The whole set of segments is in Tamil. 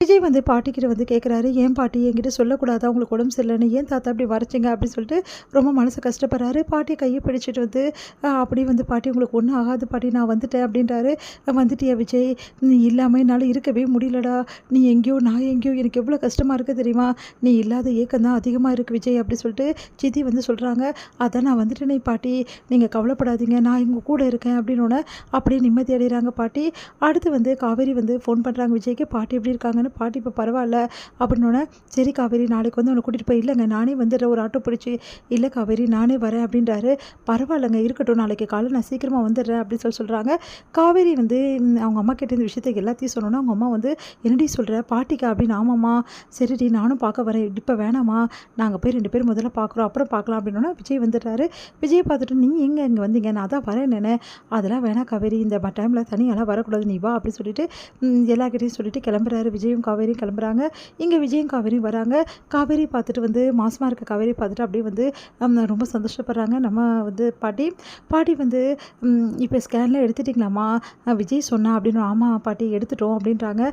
விஜய் வந்து பாட்டிக்கிட்ட வந்து கேட்குறாரு, "ஏன் பாட்டி என்கிட்ட சொல்லக்கூடாதா உங்களுக்கு உடம்பு சரியில்லன்னு? ஏன் தாத்தா இப்படி மறைச்சீங்க?" அப்படின்னு சொல்லிட்டு ரொம்ப மனசு கஷ்டப்படுறாரு. பாட்டி கைய பிடிச்சிட்டு வந்து, அப்படியே வந்து, "பாட்டி உங்களுக்கு ஒண்ணும் ஆகாது பாட்டி, நான் வந்துட்டேன்" அப்படின்றாரு. "வந்துட்டியா விஜய்? நீ இல்லாம என்னால இருக்கவே முடியலடா. நீ எங்கேயோ, நான் எங்கேயோ, எனக்கு எவ்வளோ கஷ்டமா இருக்கு தெரியுமா? நீ இல்லாத ஏக்கம் தான் அதிகமா இருக்கு விஜய்" அப்படி சொல்லிட்டு சித்தி வந்து சொல்றாங்க. "அதான் நான் வந்துட்டேனே பாட்டி, நீங்க கவலைப்படாதீங்க, நான் உங்க கூட இருக்கேன்" அப்படின்னோன அப்படியே நிம்மதி அடைகிறாங்க பாட்டி. அடுத்து வந்து காவேரி வந்து ஃபோன் பண்றாங்க விஜய்க்கு, "பாட்டி எப்படி இருக்காங்கன்னு?" பாட்டி இப்போ பரவாயில்ல அப்படின்னோடனே, "சரி காவேரி நாளைக்கு வந்து உன்னை கூட்டிகிட்டு போய்." "இல்லைங்க நானே வந்துடுறேன் ஒரு ஆட்டோ பிடிச்சி." "இல்லை காவேரி நானே வரேன்" அப்படின்றாரு. "பரவாயில்லங்க இருக்கட்டும், நாளைக்கு காலையில் நான் சீக்கிரமாக வந்துடுறேன்" அப்படின்னு சொல்கிறாங்க. காவேரி வந்து அவங்க அம்மா கிட்ட இந்த விஷயத்தை எல்லாத்தையும் சொன்னோன்னா அவங்க அம்மா வந்து, "என்னடி சொல்கிற பாட்டிக்கா?" அப்படின்னு. "ஆமாம்மா." "சரிடி நானும் பார்க்க வரேன்." "இப்போ வேணாம்மா, நாங்கள் போய் 2 பேரும் முதல்ல பார்க்குறோம், அப்புறம் பார்க்கலாம்" அப்படின்னோன்னா விஜய் வந்துடுறாரு. விஜய் பார்த்துட்டு, "நீ எங்கே இங்கே வந்தீங்க? நான் அதான் வரேன்னு." "அதெல்லாம் வேணாம் காவேரி, இந்த டைமில் தனியாலாம் வரக்கூடாது, நீ வா" அப்படின்னு சொல்லிட்டு எல்லார்கிட்டையும் சொல்லிட்டு கிளம்புறாரு. விஜயும் காவேரியும் கிளம்புறாங்க. இங்கே விஜயும் காவேரியும் வராங்க. காவேரி பார்த்துட்டு வந்து மாசமா இருக்க காவேரி பார்த்துட்டு அப்படியே வந்து ரொம்ப சந்தோஷப்படுறாங்க நம்ம வந்து பாட்டி. பாட்டி வந்து, "இப்போ ஸ்கேன்லாம் எடுத்துட்டிங்களாம்மா? விஜய் சொன்னா" அப்படின்னு. "ஆமா பாட்டி எடுத்துட்டோம்" அப்படின்றாங்க.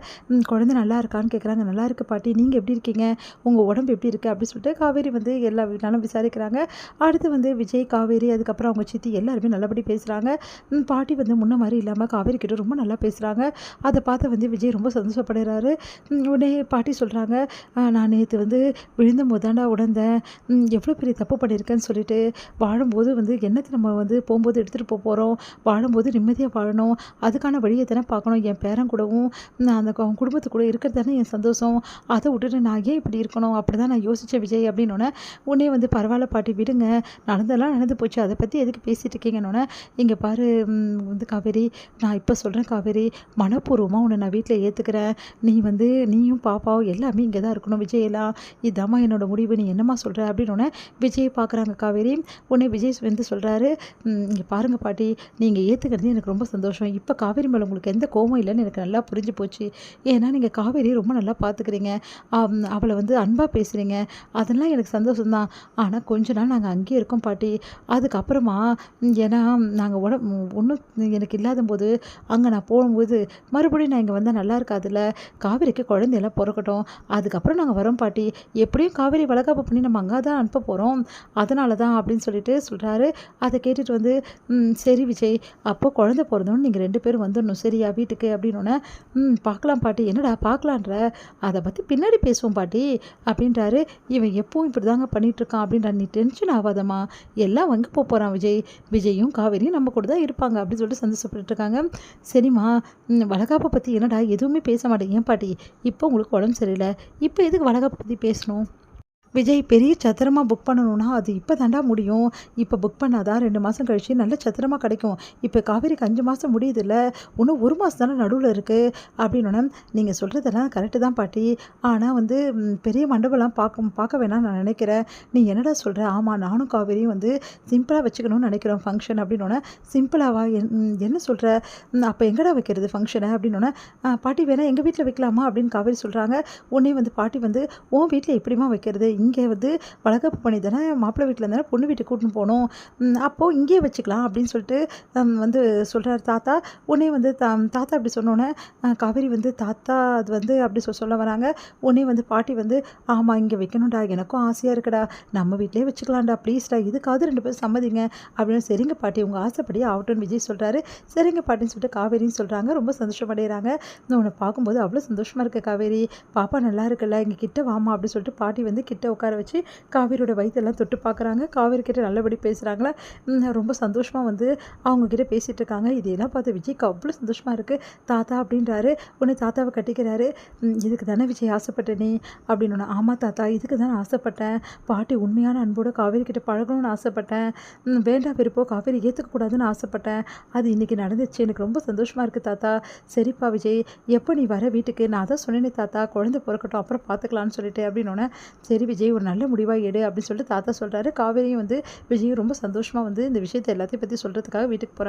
"குழந்தை நல்லா இருக்கான்னு?" கேட்குறாங்க. "நல்லா இருக்கு பாட்டி, நீங்கள் எப்படி இருக்கீங்க? உங்கள் உடம்பு எப்படி இருக்குது?" அப்படின்னு சொல்லிட்டு காவேரி வந்து எல்லா நலம் விசாரிக்கிறாங்க. அடுத்து வந்து விஜய், காவேரி, அதுக்கப்புறம் அவங்க சித்தி எல்லாருமே நல்லபடி பேசுகிறாங்க. பாட்டி வந்து முன்ன மாதிரி இல்லாமல் காவேரி கிட்ட ரொம்ப நல்லா பேசுகிறாங்க. அதை பார்த்து வந்து விஜய் ரொம்ப சந்தோஷப்படுறாரு. உடனே பாட்டி சொல்கிறாங்க, "நான் நேற்று வந்து விழுந்தம்போது தான்டா உணர்ந்தேன், எவ்வளோ பெரிய தப்பு பண்ணியிருக்கேன்னு சொல்லிட்டு. வாழும்போது வந்து என்னத்தை நம்ம வந்து போகும்போது எடுத்துகிட்டு போகிறோம், வாழும்போது நிம்மதியாக வாழணும், அதுக்கான வழியை தானே பார்க்கணும். என் பேரன் கூடவும் நான் அந்த அவன் குடும்பத்து கூட இருக்கிறது தானே என் சந்தோஷம். அதை விட்டுட்டு நான் ஏன் இப்படி இருக்கணும், அப்படி தான் நான் யோசித்தேன் விஜய்" அப்படின்னோடனே, உடனே வந்து, "பரவாயில்ல பாட்டி விடுங்க, நடந்தெல்லாம் நடந்து போச்சு, அதை பற்றி எதுக்கு பேசிகிட்டு இருக்கீங்கன்னொன்னே." "இங்கே பாரு வந்து காவேரி, நான் இப்போ சொல்கிறேன் காவேரி, மனப்பூர்வமாக உன்னை நான் வீட்டில் ஏற்றுக்கிறேன். நீ வந்து நீயும் பாப்பாவும் எல்லாமே இங்கே தான் இருக்கணும் விஜய் எல்லாம். இதாம்மா என்னோட முடிவு, நீ என்னம்மா சொல்கிற?" அப்படின்னோடனே விஜய் பார்க்குறாங்க காவேரி. உடனே விஜய் வந்து சொல்கிறாரு, "இங்கே பாருங்க பாட்டி, நீங்கள் ஏற்றுக்கிறது எனக்கு ரொம்ப சந்தோஷம். இப்போ காவேரி மேலே உங்களுக்கு எந்த கோவம் இல்லைன்னு எனக்கு நல்லா புரிஞ்சு போச்சு. ஏன்னா நீங்கள் காவேரியை ரொம்ப நல்லா பார்த்துக்கிறீங்க, அவளை வந்து அன்பாக பேசுகிறீங்க, அதெல்லாம் எனக்கு சந்தோஷம் தான். ஆனால் கொஞ்ச நாள் நாங்கள் அங்கேயே இருக்கோம் பாட்டி. அதுக்கப்புறமா ஏன்னா நாங்கள் ஒன்றும் எனக்கு இல்லாதபோது அங்கே நான் போகும்போது மறுபடியும் நான் இங்கே வந்தால் நல்லா இருக்காதுல்ல. காவேரிக்கு குழந்தையெல்லாம் பிறக்கட்டும், அதுக்கப்புறம் நாங்கள் வரோம் பாட்டி. எப்படியும் காவேரி வளகாப்பு பண்ணி நம்ம அங்கே தான் அனுப்ப போகிறோம், அதனால தான்" அப்படின்னு சொல்லிட்டு சொல்கிறாரு. அதை கேட்டுட்டு வந்து, "சரி விஜய், அப்போ குழந்தை பிறந்தோன்னு நீங்கள் 2 பேரும் வந்துடணும் சரியா வீட்டுக்கு?" அப்படின்னோடனே, பார்க்கலாம் பாட்டி." "என்னடா பார்க்கலான்ற, அதை பற்றி பின்னாடி பேசுவோம் பாட்டி" அப்படின்றாரு. "இவன் எப்பவும் இப்படி தாங்க பண்ணிகிட்ருக்கான்" அப்படின்றா. "நீ டென்ஷன் ஆகாதம்மா, எல்லாம் எங்கே போகிறான் விஜய், விஜயும் காவேரியும் நம்ம கூட தான் இருப்பாங்க" அப்படின்னு சொல்லிட்டு சந்தோஷப்பட்டுருக்காங்க. "சரிம்மா, வளகாப்பை பற்றி என்னடா எதுவுமே பேச மாட்டேங்க. ஏன் பாட்டி, இப்போ உங்களுக்கு உடம்பு சரியில்லை, இப்போ எதுக்கு வளகாப்பை பற்றி பேசணும்? விஜய், பெரிய சத்திரமா புக் பண்ணணும்னா அது இப்போ தாண்டா முடியும். இப்போ புக் பண்ணாதான் 2 மாதம் கழிச்சு நல்ல சத்திரமா கிடைக்கும். இப்போ காவேரிக்கு 5 மாதம் முடியுதுல்ல, இன்னும் 1 மாதம் தானே நடுவில் இருக்குது" அப்படின்னோடனே, "நீங்கள் சொல்கிறதெல்லாம் கரெக்டு தான் பாட்டி, ஆனால் வந்து பெரிய மண்டபம்லாம் பார்க்க வேணாம்னு நான் நினைக்கிறேன்." "நீ என்னடா சொல்கிற?" "ஆமாம், நானும் காவேரியும் வந்து சிம்பிளாக வச்சுக்கணும்னு நினைக்கிறோம் ஃபங்க்ஷன்" அப்படின்னோடனே, "சிம்பிளாவா? என்ன சொல்கிற? அப்போ எங்கடா வைக்கிறது ஃபங்க்ஷனை?" அப்படின்னோடனே, "பாட்டி வேணா எங்கள் வீட்டில் வைக்கலாமா?" அப்படின்னு காவேரி சொல்கிறாங்க. உடனே வந்து பாட்டி வந்து, "உன் வீட்டில் எப்படிமா வைக்கிறது? இங்கே வந்து வளகாப்பு பண்ணி தானே மாப்பிள்ளை வீட்டில் இருந்தானே பொண்ணு வீட்டுக்கு கூட்டின்னு போகணும், அப்போது இங்கேயே வச்சுக்கலாம்" அப்படின்னு சொல்லிட்டு வந்து சொல்கிறார் தாத்தா. உடனே வந்து தாத்தா அப்படி சொன்னோன்னே, காவேரி வந்து, "தாத்தா அது வந்து" அப்படி சொல்ல வராங்க. உடனே வந்து பாட்டி வந்து, "ஆமாம் இங்கே வைக்கணும்டா, எனக்கும் ஆசையாக இருக்குடா, நம்ம வீட்டிலே வச்சுக்கலாம்டா, ப்ளீஸ்டா, இதுக்காவது 2 பேரும் சம்மதிங்க" அப்படின்னு. "சரிங்க பாட்டி, உங்கள் ஆசைப்படியே ஆகட்டும்னு" விஜய் சொல்கிறாரு. "சரிங்க பாட்டின்னு சொல்லிட்டு காவேரின்னு சொல்கிறாங்க. ரொம்ப சந்தோஷமடைகிறாங்க. "உன்னை பார்க்கும்போது அவ்வளோ சந்தோஷமாக இருக்குது காவேரி, பாப்பா நல்லா இருக்குல்ல, இங்கே கிட்ட வாமா" அப்படின்னு சொல்லிட்டு பாட்டி வந்து கிட்ட உட்கார வச்சு காவேரியோட வயிற்றெல்லாம் தொட்டு பார்க்குறாங்க. காவேரி கிட்ட நல்லபடி பேசுகிறாங்களா. ரொம்ப சந்தோஷமாக வந்து அவங்கக்கிட்ட பேசிகிட்டு இருக்காங்க. இதையெல்லாம் பார்த்து விஜய்க்கு அவ்வளோ சந்தோஷமாக இருக்குது. "தாத்தா" அப்படின்றாரு. உடனே தாத்தாவை கட்டிக்கிறாரு. "இதுக்கு தானே விஜய் ஆசைப்பட்ட நீ?" அப்படின்னோடனே, "ஆமாம் தாத்தா, இதுக்கு தானே ஆசைப்பட்டேன். பாட்டி உண்மையான அன்போடு காவேரி கிட்ட பழகணும்னு ஆசைப்பட்டேன். வேண்டாம் விருப்பம் காவேரி ஏற்றுக்கக்கூடாதுன்னு ஆசைப்பட்டேன். அது இன்றைக்கி நடந்துச்சு. எனக்கு ரொம்ப சந்தோஷமாக இருக்குது தாத்தா." "சரிப்பா விஜய், எப்போ நீ வர வீட்டுக்கு?" "நான் தான் சொன்னேனே தாத்தா, குழந்தை பிறக்கட்டும் அப்புறம் பார்த்துக்கலான்னு சொல்லிட்டு" அப்படின்னோடனே, "சரி விஜய், ஒரு நல்ல முடிவாக எடு" அப்படின்னு சொல்லிட்டு தாத்தா சொல்கிறாரு. காவேரியும் வந்து விஜயும் ரொம்ப சந்தோஷமாக வந்து இந்த விஷயத்தை எல்லாத்தையும் பற்றி சொல்கிறதுக்காக வீட்டுக்கு போகிறாங்க.